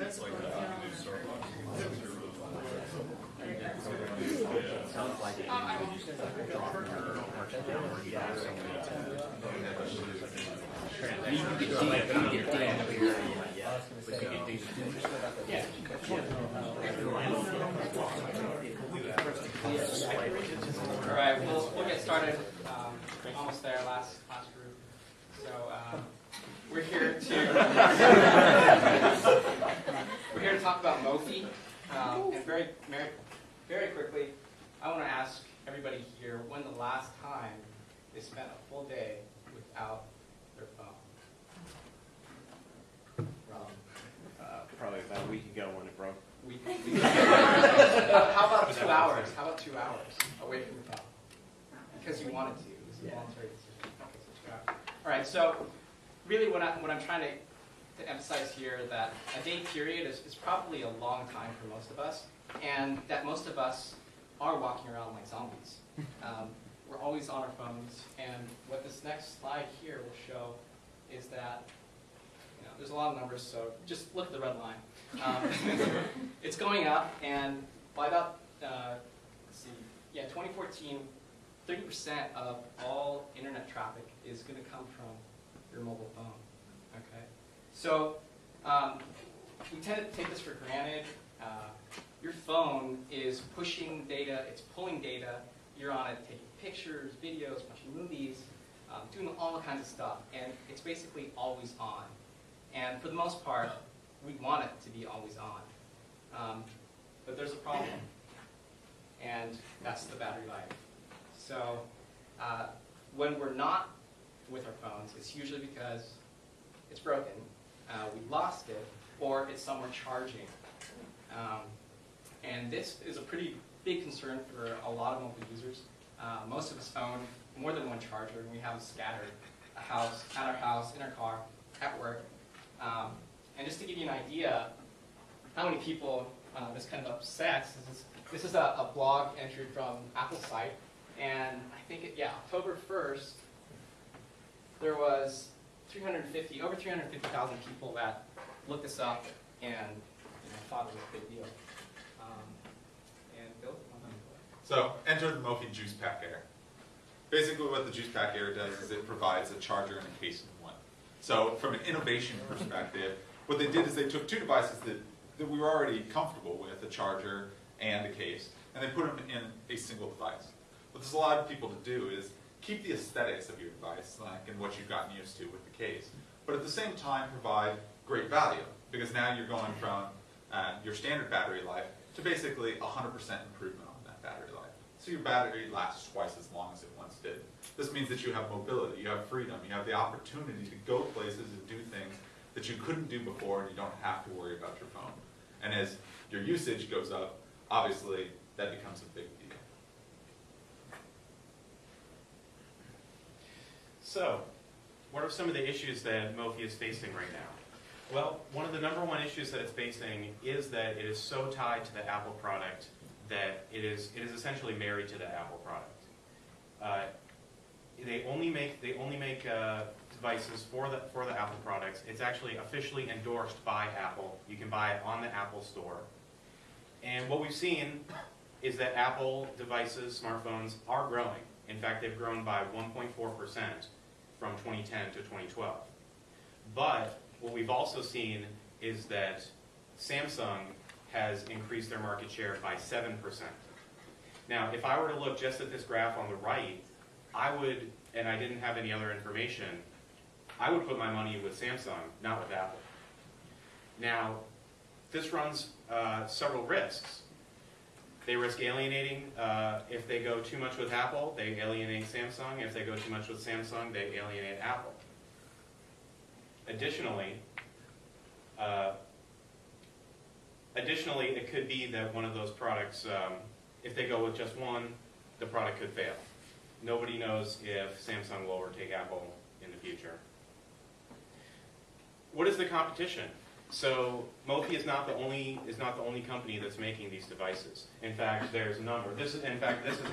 It's like that new Starbucks. All right, we'll get started. Almost there, last group. So we're here to talk about Mophie, and very quickly, I want to ask everybody here when the last time they spent a full day without their phone. Probably about a week ago when it broke. How about 2 hours? How about 2 hours away from the phone? Because you wanted to. It was a voluntary decision. Okay, so 2 hours. All right. So really, what I'm trying to emphasize here that a day period is probably a long time for most of us, and that most of us are walking around like zombies. We're always on our phones, and what this next slide here will show is that there's a lot of numbers, so just look at the red line. It's going up, and by about, 2014, 30% of all internet traffic is going to come from your mobile phone. Okay, so we tend to take this for granted. Your phone is pushing data, it's pulling data. You're on it taking pictures, videos, watching movies, doing all kinds of stuff, and it's basically always on. And for the most part, we want it to be always on. But there's a problem, and that's the battery life. So when we're not with our phones, it's usually because it's broken, we lost it, or it's somewhere charging. And this is a pretty big concern for a lot of mobile users. Most of us own more than one charger, and we have them scattered at our house, in our car, at work. And just to give you an idea how many people this kind of upsets, this is a blog entry from Apple's site, and I think, October 1st, there was over 350,000 people that looked this up and thought it was a big deal. And Bill? So, enter the Mophie Juice Pack Air. Basically what the Juice Pack Air does is it provides a charger and a case in one. So from an innovation perspective, what they did is they took two devices that we were already comfortable with, a charger and a case, and they put them in a single device. What this allowed people to do is keep the aesthetics of your device, and what you've gotten used to with the case, but at the same time provide great value, because now you're going from your standard battery life to basically 100% improvement on that battery life. So your battery lasts twice as long as it once did. This means that you have mobility, you have freedom, you have the opportunity to go places and do things that you couldn't do before, and you don't have to worry about your phone. And as your usage goes up, obviously that becomes a big deal. So, what are some of the issues that Mophie is facing right now? Well, one of the #1 issues that it's facing is that it is so tied to the Apple product that it is essentially married to the Apple product. They only make devices for the Apple products. It's actually officially endorsed by Apple. You can buy it on the Apple Store. And what we've seen is that Apple devices, smartphones, are growing. In fact, they've grown by 1.4% from 2010 to 2012. But what we've also seen is that Samsung has increased their market share by 7%. Now, if I were to look just at this graph on the right, I would, and I didn't have any other information, I would put my money with Samsung, not with Apple. Now, this runs several risks. They risk alienating. If they go too much with Apple, they alienate Samsung. If they go too much with Samsung, they alienate Apple. Additionally, it could be that one of those products, if they go with just one, the product could fail. Nobody knows if Samsung will overtake Apple in the future. What is the competition? So Mophie is not the only company that's making these devices. In fact, there's a number. This is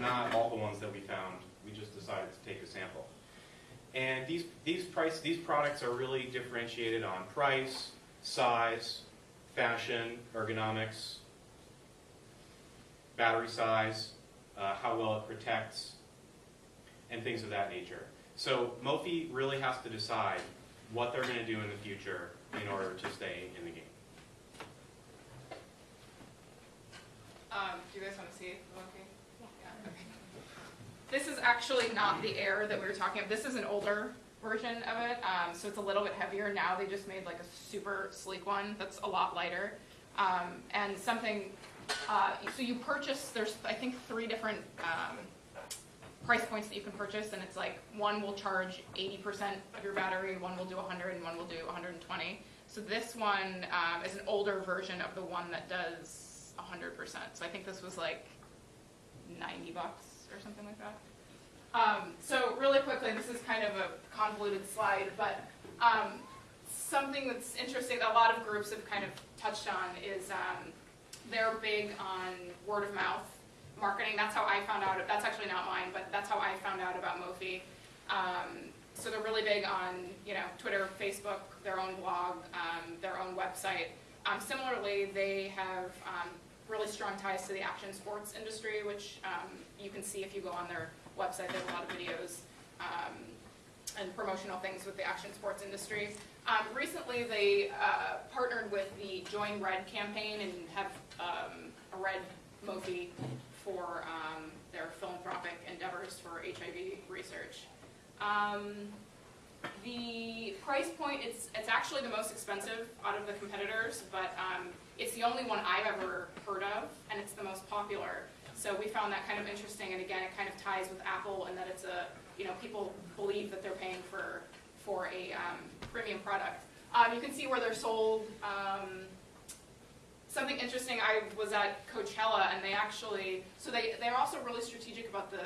not all the ones that we found. We just decided to take a sample. And these products are really differentiated on price, size, fashion, ergonomics, battery size, how well it protects, and things of that nature. So Mophie really has to decide what they're going to do in the future in order to stay in the game. Do you guys want to see the Mophie? Yeah. Okay. This is actually not the Air that we were talking about. This is an older version of it, so it's a little bit heavier. Now they just made like a super sleek one that's a lot lighter. And something, so you purchase, there's I think 3 different price points that you can purchase, and it's like one will charge 80% of your battery, one will do 100, and one will do 120. So this one is an older version of the one that does 100%. So I think this was like $90 or something like that. So really quickly, this is kind of a convoluted slide, but something that's interesting that a lot of groups have kind of touched on is they're big on word of mouth marketing. That's how I found out. That's actually not mine, but that's how I found out about Mophie. So they're really big on Twitter, Facebook, their own blog, their own website. Similarly, they have really strong ties to the action sports industry, which you can see if you go on their website. They have a lot of videos and promotional things with the action sports industry. Recently, they partnered with the Join Red campaign and have a red Mophie for their philanthropic endeavors for HIV research. The price point, it's actually the most expensive out of the competitors, but it's the only one I've ever heard of, and it's the most popular. So we found that kind of interesting, and again, it kind of ties with Apple in that it's a, people believe that they're paying for a premium product. You can see where they're sold. Something interesting, I was at Coachella, and they actually, so they're also really strategic about the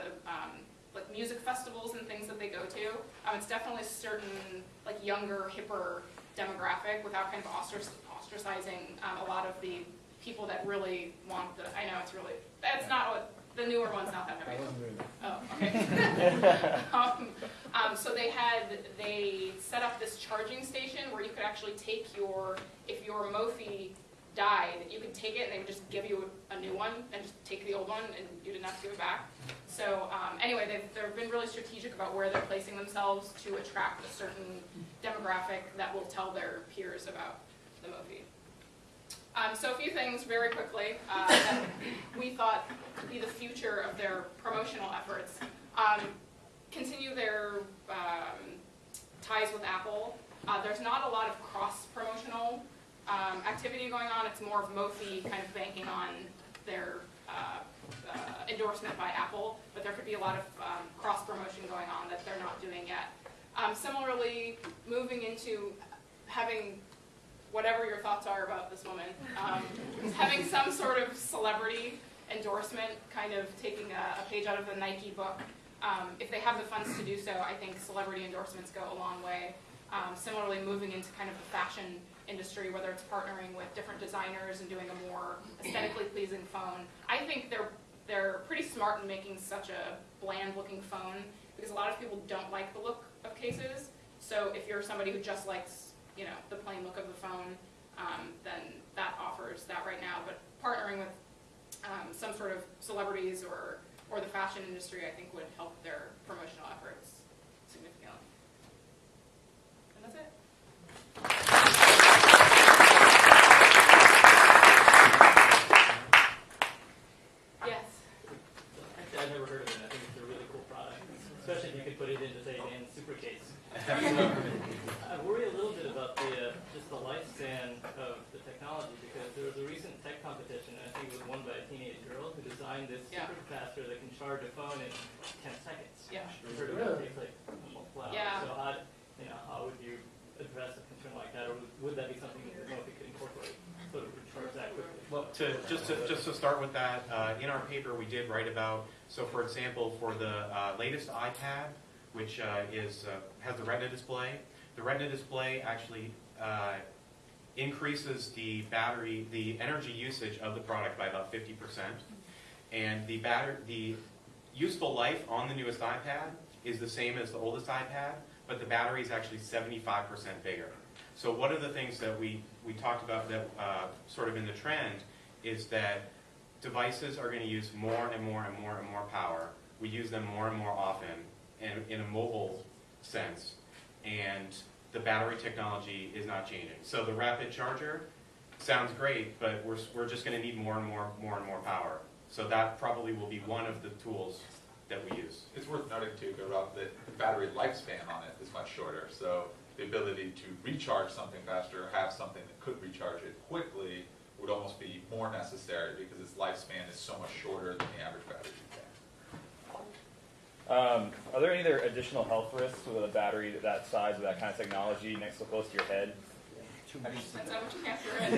like music festivals and things that they go to. It's definitely a certain like younger, hipper demographic without kind of ostracizing a lot of the people that really want the. I know that's not what the newer one's not that heavy. Oh, okay. So they set up this charging station where you could actually take if your Mophie died, you could take it and they would just give you a new one and just take the old one and you didn't have to give it back. So anyway, they've been really strategic about where they're placing themselves to attract a certain demographic that will tell their peers about the Mophie. So a few things very quickly that we thought could be the future of their promotional efforts. Continue their ties with Apple. There's not a lot of cross-promotional activity going on. It's more of Mophie kind of banking on their endorsement by Apple, but there could be a lot of cross-promotion going on that they're not doing yet. Similarly, moving into having whatever your thoughts are about this woman, having some sort of celebrity endorsement, kind of taking a page out of the Nike book. If they have the funds to do so, I think celebrity endorsements go a long way. Similarly, moving into kind of the fashion industry, whether it's partnering with different designers and doing a more aesthetically pleasing phone. I think they're pretty smart in making such a bland-looking phone because a lot of people don't like the look of cases. So if you're somebody who just likes the plain look of the phone, then that offers that right now. But partnering with some sort of celebrities or the fashion industry, I think would help their promotional efforts significantly. And that's it. Yes? Actually, I've never heard of it. I think it's a really cool product, especially if you could put it into, say, a super case. I worry a little bit about just the lifespan of the technology because there was a recent tech competition, and I think it was won by a teenage girl who designed this super capacitor that can charge a phone in 10 seconds. Yeah. Heard about it, it's like, wow. Yeah. So how would you address a concern like that, or would that be something that Mophie could incorporate so it would charge that quickly? Well, Just to start with that, in our paper we did write about, so for example, for the latest iPad, which has the Retina display, the Retina display actually increases the energy usage of the product by about 50%, and the useful life on the newest iPad is the same as the oldest iPad, but the battery is actually 75% bigger. So one of the things that we talked about that sort of in the trend is that devices are going to use more and more and more and more power. We use them more and more often in a mobile sense, and the battery technology is not changing. So the rapid charger sounds great, but we're just going to need more and more power. So that probably will be one of the tools that we use. It's worth noting too, Rob, that the battery lifespan on it is much shorter. So the ability to recharge something faster, or have something that could recharge it quickly, would almost be more necessary because its lifespan is so much shorter than the average battery you Are there any other additional health risks with a battery that size with that kind of technology next so close to your head? Depends on what you capture in.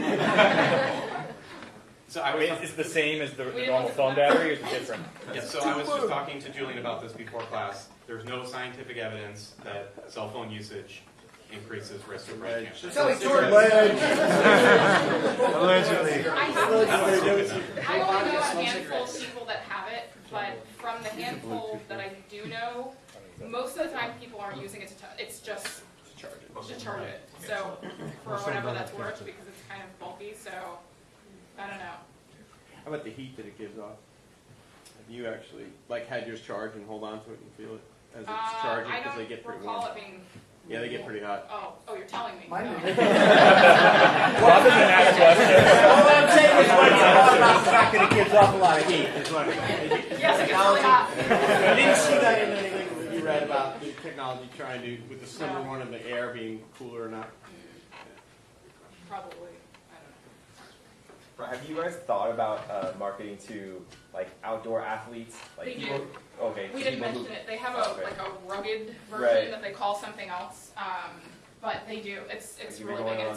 So I mean, is it the same as the normal phone battery, or is it different? Yeah, so I was just talking to Julian about this before class. There's no scientific evidence that cell phone usage increases risk of breast cancer. Allegedly. I only know a handful of people that have it, but from the handful that I do know, most of the time people aren't using it it's just to charge it. So for whatever that's worth, because it's kind of bulky, so I don't know. How about the heat that it gives off? Have you actually had yours charge and hold on to it and feel it as it's charging, because they get pretty warm? I don't recall it being... Yeah, they get pretty hot. Oh, you're telling me. Bob doesn't ask questions. All I'm saying is when you talk about the fact that it gives off a lot of heat. Yes, it gets really hot. I didn't see that in anything that you read about the technology trying to, with the slimmer one and the air being cooler or not. Probably. I don't know. Have you guys thought about marketing to outdoor athletes? They people, do. Okay. We didn't mention it. They have a rugged version Right. that they call something else. But they do. It's you really were big, going and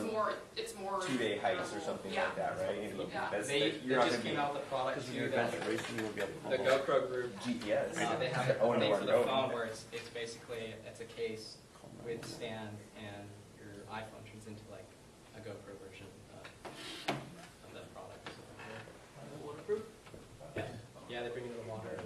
it's more 2-day hikes or something yeah. like that, right? And Yeah. They you're not just gonna came out with a product Because of too, your that adventure racing, you won't be able to the GoPro group. GPS. They have a Oh, no, thing for the no. phone where it's basically it's a case with stand, and your iPhone turns into a GoPro version of that product. Waterproof? Yeah, they bring it in the water.